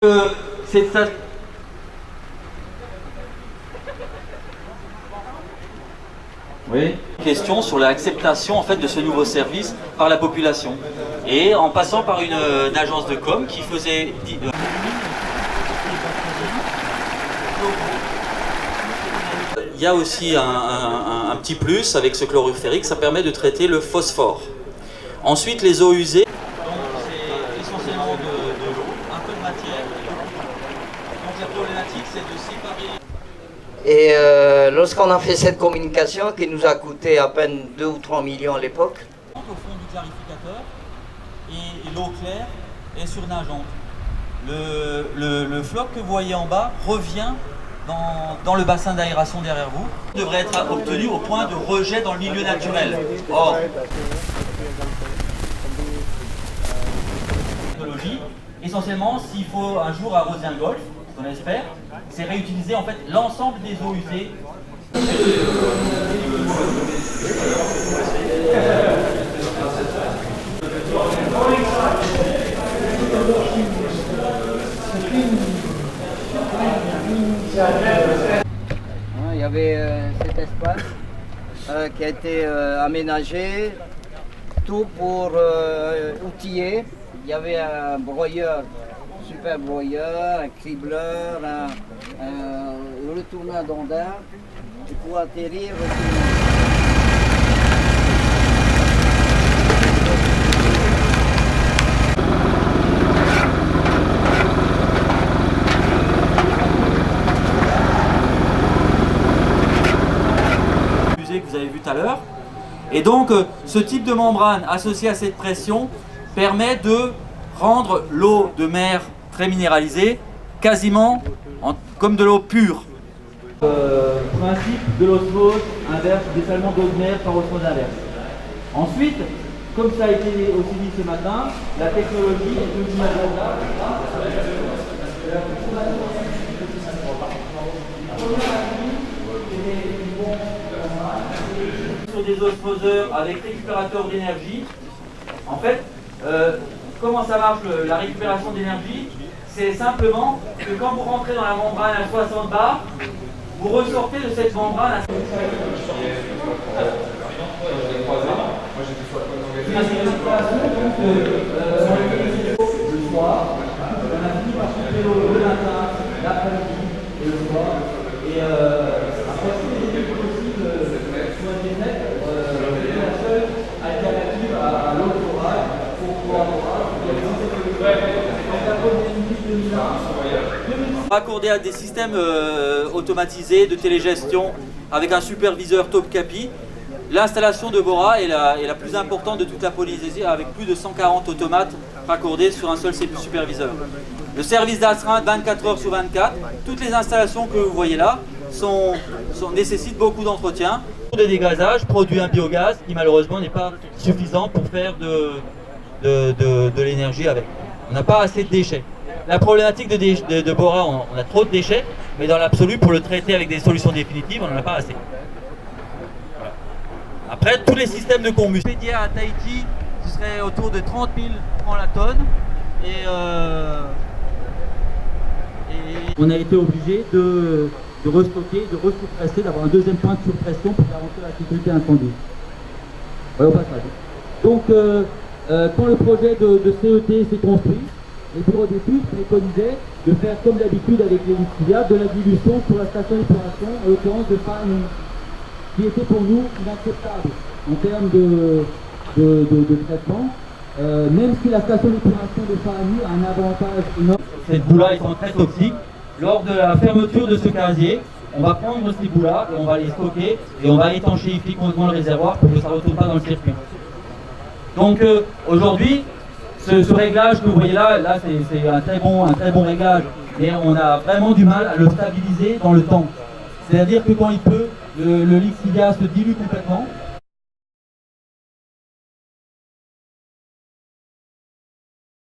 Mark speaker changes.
Speaker 1: Oui. Question sur l'acceptation en fait de ce nouveau service par la population et en passant par une agence de com qui faisait il y a aussi un petit plus avec ce chlorure ferrique, ça permet de traiter le phosphore. Ensuite les eaux usées, donc c'est essentiellement de l'eau, un peu de matière. Donc la problématique c'est de séparer.
Speaker 2: Et lorsqu'on a fait cette communication qui nous a coûté à peine 2 ou 3 millions à l'époque.
Speaker 1: Au fond du clarificateur et l'eau claire est surnageante. Le floc que vous voyez en bas revient dans le bassin d'aération derrière vous. Il devrait être obtenu au point de rejet dans le milieu naturel. Or, technologie, essentiellement s'il faut un jour arroser un golf, on espère, c'est réutiliser en fait l'ensemble des eaux usées.
Speaker 2: Il y avait cet espace qui a été aménagé, tout pour outiller. Il y avait un broyeur, super broyeur, un cribleur, un retourneur d'ondin pour atterrir.
Speaker 1: Que vous avez vu tout à l'heure. Et donc ce type de membrane associée à cette pression permet de rendre l'eau de mer très minéralisée quasiment comme de l'eau pure. Principe de l'osmose inverse, dessalement d'eau de mer par osmose inverse. Ensuite, comme ça a été aussi dit ce matin, la technologie est devenue sur des osmoseurs avec récupérateur d'énergie. En fait, comment ça marche la récupération d'énergie? C'est simplement que quand vous rentrez dans la membrane à 60 bars, vous ressortez de cette membrane à... Le soir, on a fini par couper l'eau le matin, l'après-midi et le soir. Et après, c'est les possible soit des nets, c'est la seule alternative à l'eau d'orage pour pouvoir raccordé à des systèmes automatisés de télégestion avec un superviseur Topkapi. L'installation de Bora est la plus importante de toute la Polynésie avec plus de 140 automates raccordés sur un seul superviseur. Le service d'astreinte 24 heures sur 24, toutes les installations que vous voyez là nécessitent beaucoup d'entretien. Le dégazage produit un biogaz qui malheureusement n'est pas suffisant pour faire de l'énergie avec. On n'a pas assez de déchets. La problématique de Bora, on a trop de déchets, mais dans l'absolu, pour le traiter avec des solutions définitives, on n'en a pas assez. Voilà. Après, tous les systèmes de combustion dédiés à Tahiti, ce serait autour de 30 000 francs la tonne. Et on a été obligé de restocker, de resurpresser, d'avoir un deuxième point de surpression pour garantir la sécurité incendie. Voilà, au passage. Donc, quand le projet de CET s'est construit, les bureaux d'études préconisaient de faire comme d'habitude avec les lixiviables, de la dilution sur la station d'épuration, en l'occurrence de Fahani, qui était pour nous inacceptable en termes de traitement, même si la station d'épuration de Fahani a un avantage énorme. Ces bouts-là, ils sont très toxiques. Lors de la fermeture de ce casier, on va prendre ces bouts-là et on va les stocker et on va étanchéifier complètement le réservoir pour que ça ne retourne pas dans le circuit. Donc aujourd'hui, ce réglage que vous voyez là c'est un très bon réglage, mais on a vraiment du mal à le stabiliser dans le temps. C'est-à-dire que quand il pleut, le lixiviat se dilue complètement